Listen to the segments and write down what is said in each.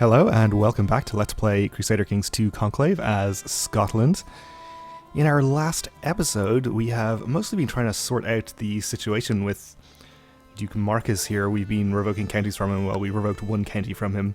Hello and welcome back to Let's Play Crusader Kings 2 Conclave as Scotland. In our last episode, we have mostly been trying to sort out the situation with Duke Marcus here. We've been revoking counties from him. Well, we revoked one county from him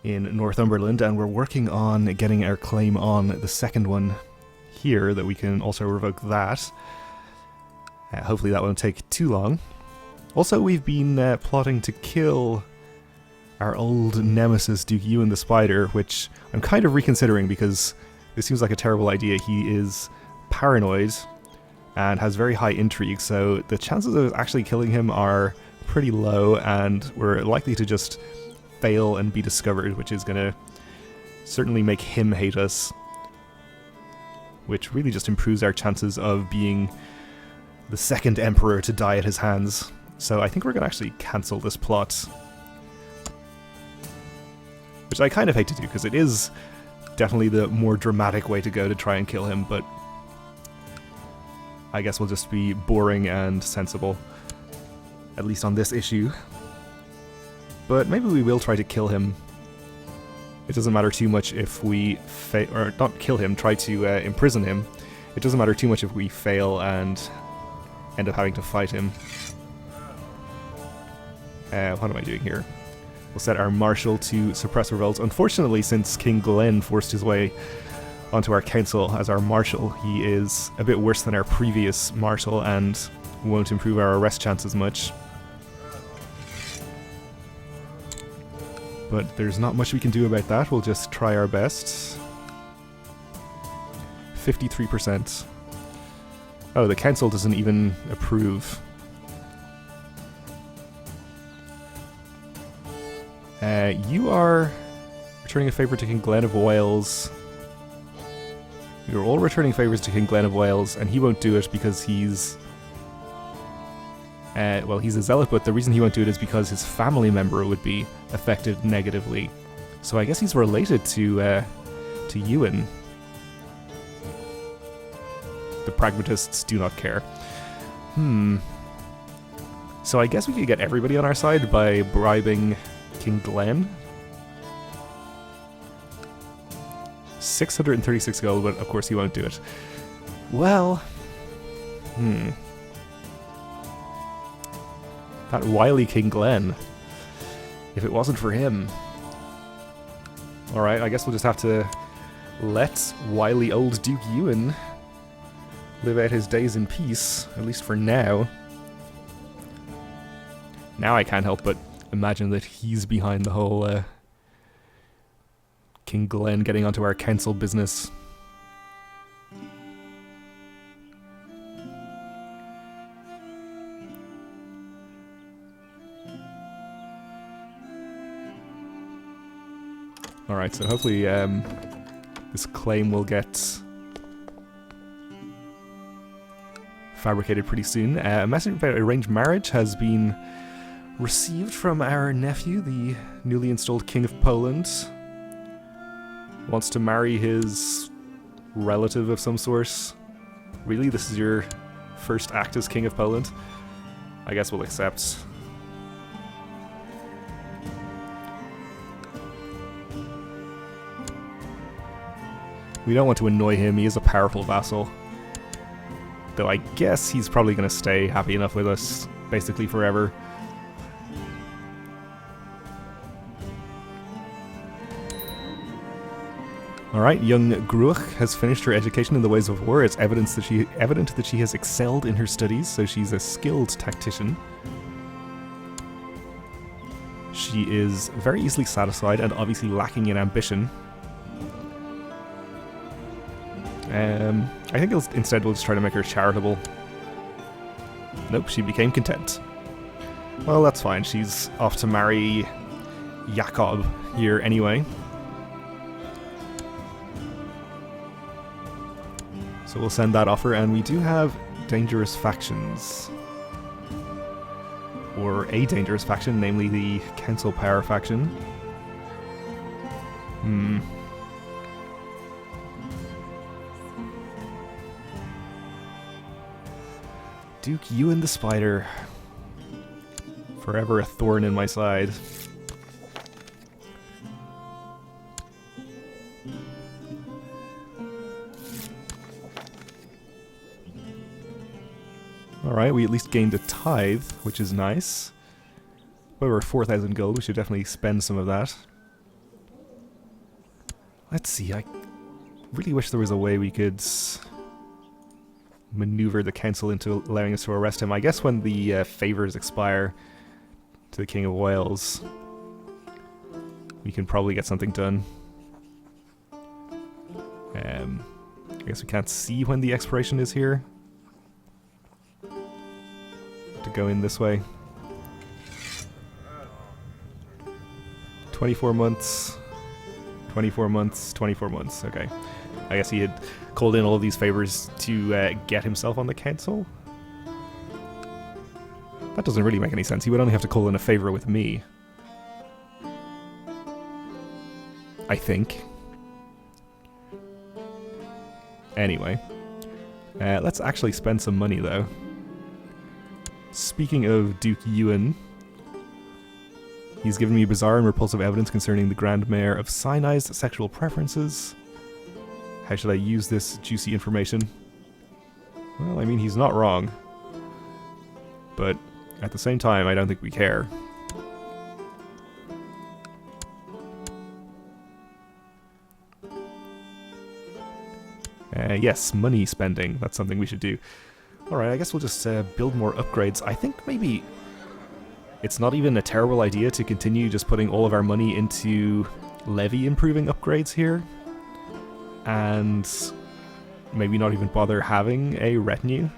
in Northumberland, and we're working on getting our claim on the second one here, that we can also revoke that. Hopefully that won't take too long. Also, we've been plotting to kill our old nemesis, Duke Ewan the Spider, which I'm kind of reconsidering because this seems like a terrible idea. He is paranoid and has very high intrigue, so the chances of us actually killing him are pretty low, and we're likely to just fail and be discovered, which is going to certainly make him hate us, which really just improves our chances of being the second emperor to die at his hands. So I think we're going to actually cancel this plot, which I kind of hate to do, because it is definitely the more dramatic way to go to try and kill him, but I guess we'll just be boring and sensible, at least on this issue. But maybe we will try to kill him. It doesn't matter too much if we or not kill him, try to imprison him. It doesn't matter too much if we fail and end up having to fight him. What am I doing here? We'll set our marshal to suppress revolts. Unfortunately, since King Glenn forced his way onto our council as our marshal, he is a bit worse than our previous marshal and won't improve our arrest chances much. But there's not much we can do about that. We'll just try our best. 53%. Oh, the council doesn't even approve. You are returning a favour to King Glenn of Wales. You're all returning favours to King Glenn of Wales, and he won't do it because he's... well, he's a zealot, but the reason he won't do it is because his family member would be affected negatively. So I guess he's related to Ewan. The pragmatists do not care. So I guess we could get everybody on our side by bribing King Glenn. 636 gold, but of course he won't do it. Well, that wily King Glenn. If it wasn't for him. Alright, I guess we'll just have to let wily old Duke Ewan live out his days in peace, at least for now. Now I can't help but imagine that he's behind the whole King Glenn getting onto our council business. Alright, so hopefully this claim will get fabricated pretty soon. A message about arranged marriage has been received from our nephew, the newly installed King of Poland. Wants to marry his relative of some sort. Really? This is your first act as King of Poland? I guess we'll accept. We don't want to annoy him, he is a powerful vassal. Though I guess he's probably going to stay happy enough with us, basically forever. Alright, young Gruach has finished her education in the ways of war. It's evident that she has excelled in her studies, so she's a skilled tactician. She is very easily satisfied and obviously lacking in ambition. I think instead we'll just try to make her charitable. Nope, she became content. Well, that's fine. She's off to marry Jakob here anyway. So we'll send that offer, and we do have dangerous factions. Or a dangerous faction, namely the Council Power faction. Duke Ewan the Spider. Forever a thorn in my side. Alright, we at least gained a tithe, which is nice. Well, we're 4,000 gold, we should definitely spend some of that. Let's see, I really wish there was a way we could maneuver the council into allowing us to arrest him. I guess when the favours expire to the King of Wales, we can probably get something done. I guess we can't see when the expiration is here. To go in this way. 24 months, 24 months, 24 months, okay. I guess he had called in all of these favours to get himself on the council. That doesn't really make any sense. He would only have to call in a favour with me. I think. Anyway. Let's actually spend some money, though. Speaking of Duke Ewan, he's given me bizarre and repulsive evidence concerning the Grand Mayor of Sinai's sexual preferences. How should I use this juicy information? Well, I mean, he's not wrong. But at the same time, I don't think we care. Yes, money spending. That's something we should do. Alright, I guess we'll just build more upgrades. I think maybe it's not even a terrible idea to continue just putting all of our money into levy improving upgrades here. And maybe not even bother having a retinue.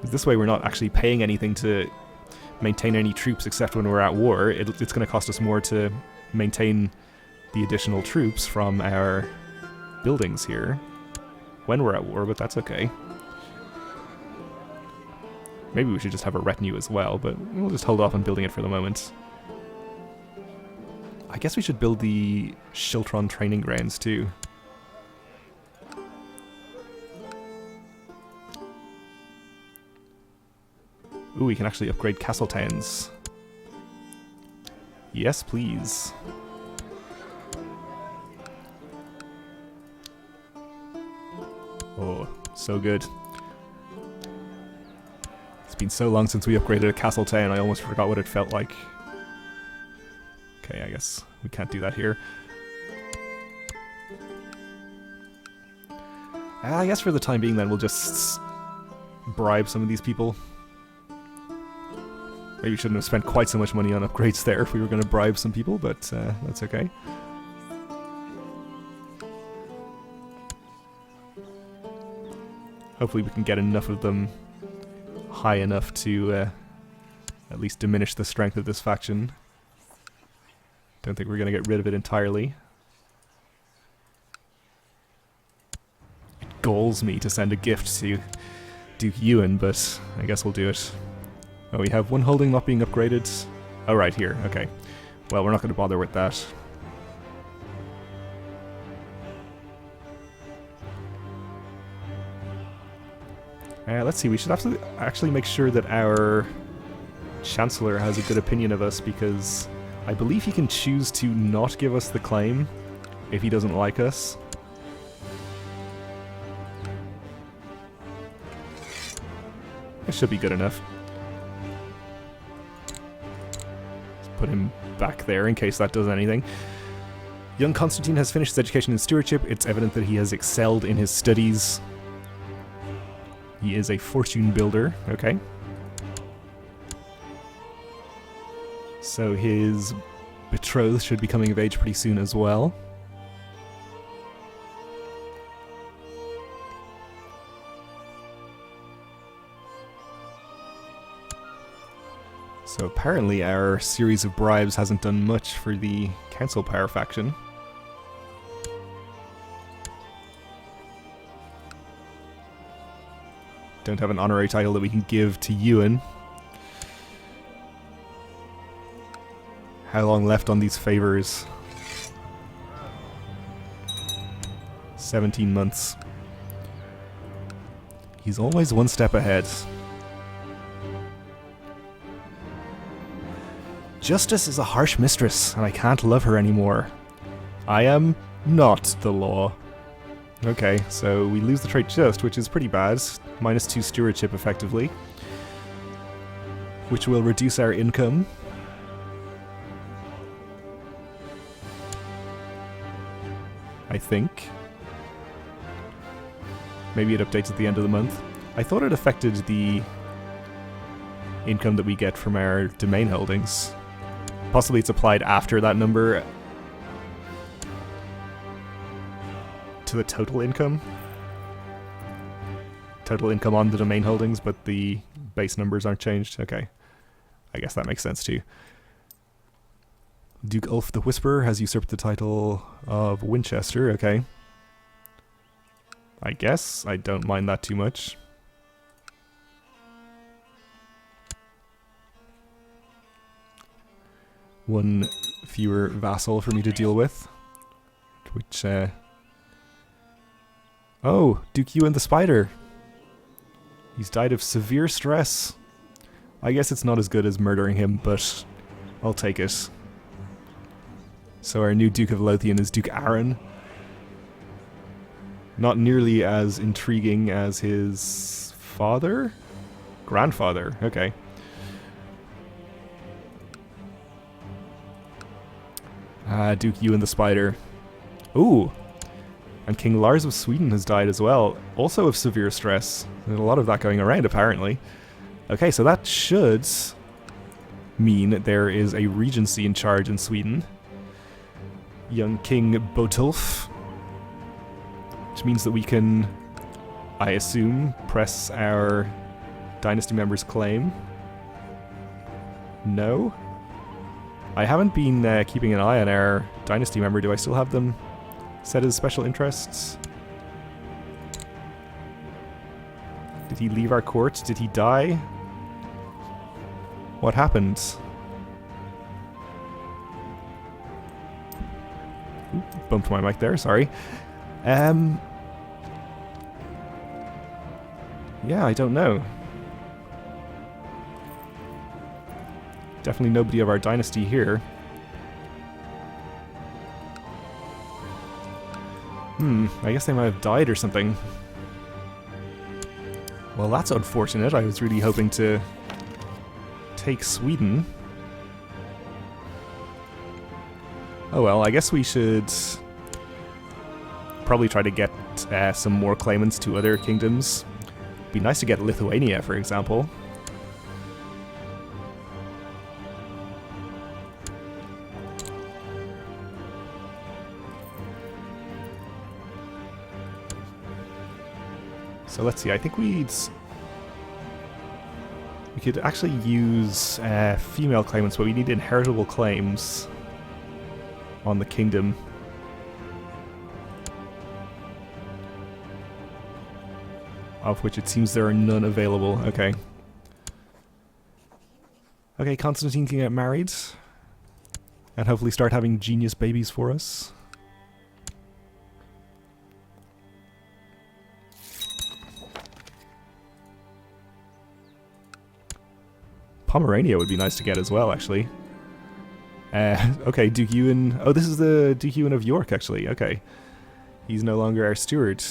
This way we're not actually paying anything to maintain any troops except when we're at war. It's going to cost us more to maintain the additional troops from our buildings here when we're at war, but that's okay. Maybe we should just have a retinue as well, but we'll just hold off on building it for the moment. I guess we should build the Shiltron training grounds too. Ooh, we can actually upgrade castle towns. Yes, please. Oh, so good. It's been so long since we upgraded a castle town, I almost forgot what it felt like. Okay, I guess we can't do that here. I guess for the time being then we'll just bribe some of these people. Maybe we shouldn't have spent quite so much money on upgrades there if we were going to bribe some people, but that's okay. Hopefully we can get enough of them high enough to at least diminish the strength of this faction. Don't think we're going to get rid of it entirely. It galls me to send a gift to Duke Ewan, but I guess we'll do it. Oh, we have one holding not being upgraded. Oh, right, here. Okay. Well, we're not going to bother with that. Let's see, we should have to actually make sure that our Chancellor has a good opinion of us, because I believe he can choose to not give us the claim if he doesn't like us. It should be good enough. Put him back there in case that does anything. Young Constantine has finished his education in stewardship. It's evident that he has excelled in his studies. He is a fortune builder. Okay. So his betrothed should be coming of age pretty soon as well. So apparently our series of bribes hasn't done much for the Council Power faction. Don't have an honorary title that we can give to Ewan. How long left on these favors? 17 months. He's always one step ahead. Justice is a harsh mistress, and I can't love her anymore. I am not the law. Okay, so we lose the trait just, which is pretty bad. -2 stewardship, effectively. Which will reduce our income. I think. Maybe it updates at the end of the month. I thought it affected the income that we get from our domain holdings. Possibly it's applied after that number to the total income. Total income on the domain holdings, but the base numbers aren't changed. Okay. I guess that makes sense too. Duke Ulf the Whisperer has usurped the title of Winchester. Okay. I guess. I don't mind that too much. One fewer vassal for me to deal with. Which, oh, Duke Ewan the Spider. He's died of severe stress. I guess it's not as good as murdering him, but I'll take it. So our new Duke of Lothian is Duke Aaron. Not nearly as intriguing as his father? Grandfather, okay. Duke Ewan the Spider. Ooh! And King Lars of Sweden has died as well, also of severe stress. There's a lot of that going around, apparently. Okay, so that should mean that there is a regency in charge in Sweden. Young King Botulf. Which means that we can, I assume, press our dynasty member's claim. No? I haven't been keeping an eye on our dynasty member. Do I still have them set as special interests? Did he leave our court? Did he die? What happened? Ooh, bumped my mic there, sorry. Yeah, I don't know. Definitely nobody of our dynasty here. I guess they might have died or something. Well, that's unfortunate. I was really hoping to take Sweden. Oh well, I guess we should probably try to get some more claimants to other kingdoms. Be nice to get Lithuania, for example. So let's see, I think we could actually use female claimants, but we need inheritable claims on the kingdom. Of which it seems there are none available. Okay. Okay, Constantine can get married. And hopefully start having genius babies for us. Pomerania would be nice to get as well, actually. Okay, Duke Ewan. Oh, this is the Duke Ewan of York, actually. Okay. He's no longer our steward.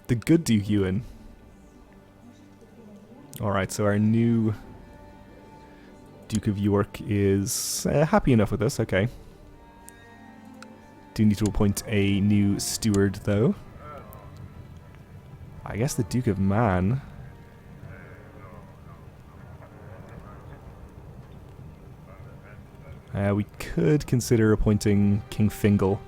The good Duke Ewan. Alright, so our new Duke of York is happy enough with us, okay. Do need to appoint a new steward, though. I guess the Duke of Man. We could consider appointing King Fingal.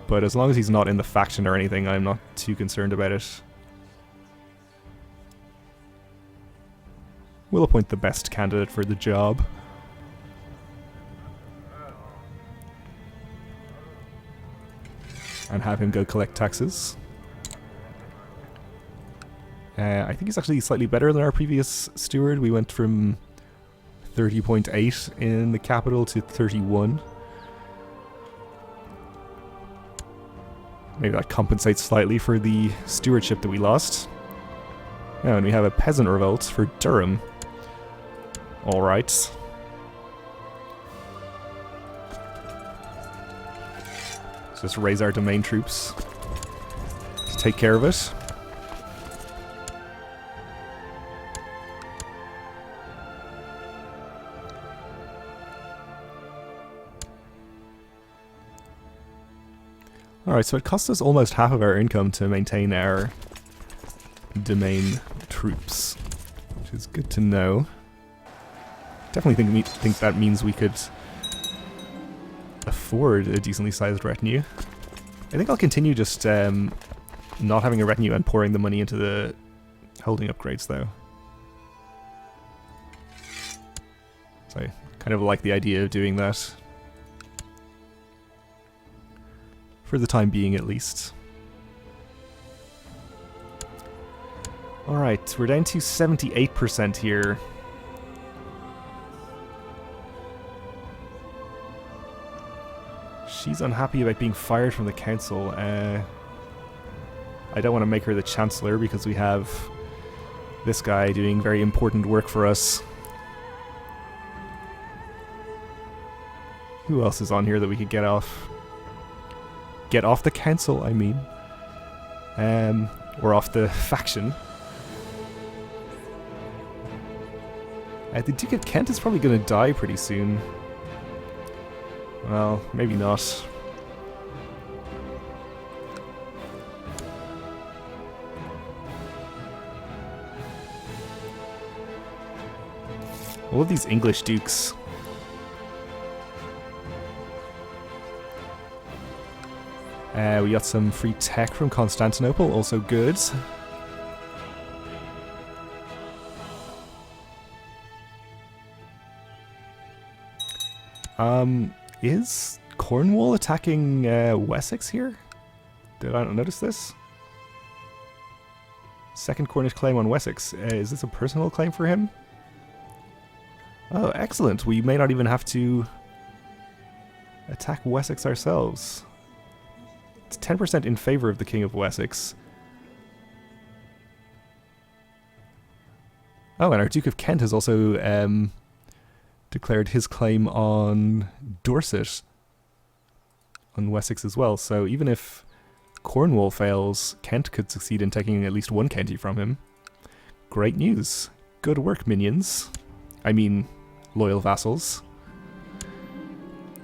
But as long as he's not in the faction or anything, I'm not too concerned about it. We'll appoint the best candidate for the job. And have him go collect taxes. I think he's actually slightly better than our previous steward. We went from 30.8 in the capital to 31. Maybe that compensates slightly for the stewardship that we lost. Oh, and we have a peasant revolt for Durham. Alright. So just raise our domain troops to take care of it. Alright, so it costs us almost half of our income to maintain our domain troops, which is good to know. Definitely think that means we could afford a decently sized retinue. I think I'll continue just not having a retinue and pouring the money into the holding upgrades, though. So I kind of like the idea of doing that. For the time being, at least. Alright, we're down to 78% here. She's unhappy about being fired from the council. I don't want to make her the chancellor because we have this guy doing very important work for us. Who else is on here that we could get off? Get off the council, I mean. Or off the faction. The Duke of Kent is probably going to die pretty soon. Well, maybe not. All of these English dukes. We got some free tech from Constantinople, also good. Is Cornwall attacking Wessex here? Did I not notice this? Second Cornish claim on Wessex. Is this a personal claim for him? Oh, excellent. We may not even have to attack Wessex ourselves. It's 10% in favor of the King of Wessex. Oh, and our Duke of Kent has also declared his claim on Dorset, on Wessex as well. So even if Cornwall fails, Kent could succeed in taking at least one county from him. Great news. Good work, minions. I mean, loyal vassals.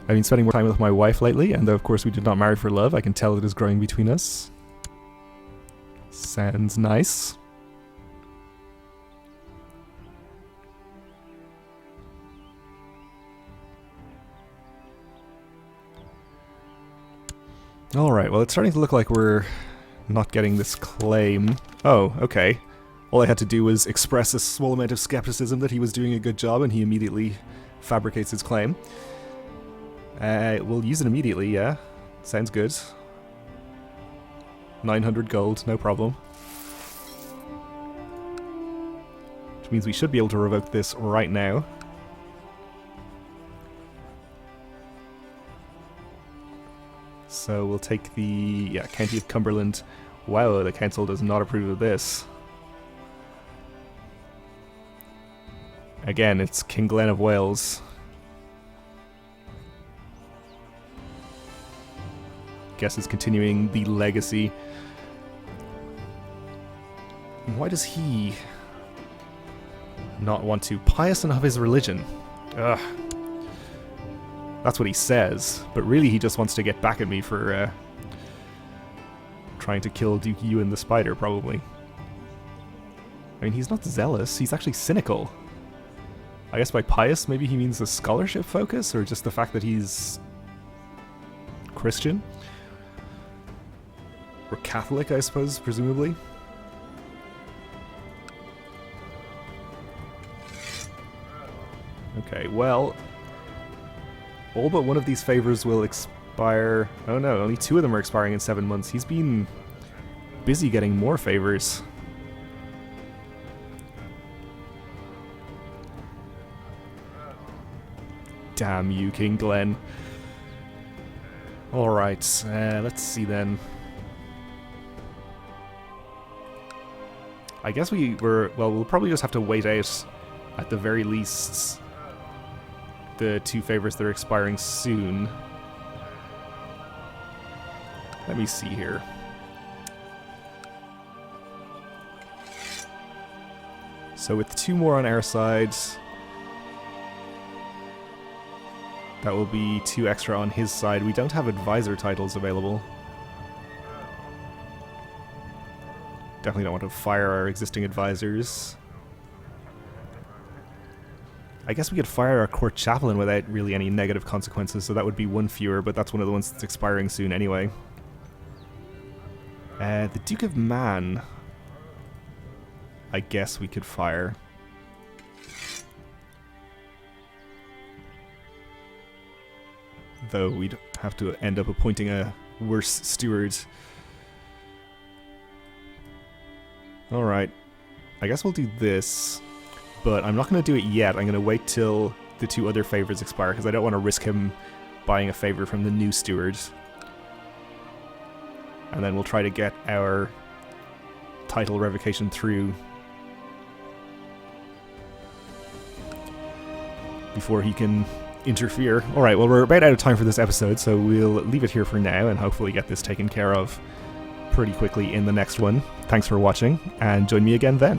I've been spending more time with my wife lately, and though of course we did not marry for love, I can tell it is growing between us. Sounds nice. Alright, well it's starting to look like we're not getting this claim. Oh, okay. All I had to do was express a small amount of skepticism that he was doing a good job, and he immediately fabricates his claim. We'll use it immediately, yeah. Sounds good. 900 gold, no problem. Which means we should be able to revoke this right now. So we'll take the County of Cumberland. Wow, the council does not approve of this. Again, it's King Glen of Wales. Guess is continuing the legacy. Why does he not want to? Pious and of his religion. Ugh. That's what he says, but really he just wants to get back at me for trying to kill Duke Ewan the Spider, probably. I mean, he's not zealous, he's actually cynical. I guess by pious, maybe he means a scholarship focus, or just the fact that he's Christian? Or Catholic, I suppose, presumably. Okay, well, all but one of these favors will expire. Oh no, only 2 of them are expiring in 7 months. He's been busy getting more favors. Damn you, King Glen. Alright, let's see then. I guess we'll probably just have to wait out at the very least, the 2 favors that are expiring soon. Let me see here. So with 2 more on our side, that will be 2 extra on his side. We don't have advisor titles available. Definitely don't want to fire our existing advisors. I guess we could fire our court chaplain without really any negative consequences, so that would be 1 fewer, but that's one of the ones that's expiring soon anyway. The Duke of Man, I guess we could fire. Though we'd have to end up appointing a worse steward. Alright, I guess we'll do this, but I'm not going to do it yet. I'm going to wait till the 2 other favors expire, because I don't want to risk him buying a favor from the new steward. And then we'll try to get our title revocation through before he can interfere. Alright, well, we're about out of time for this episode, so we'll leave it here for now and hopefully get this taken care of pretty quickly in the next one. Thanks for watching, and join me again then.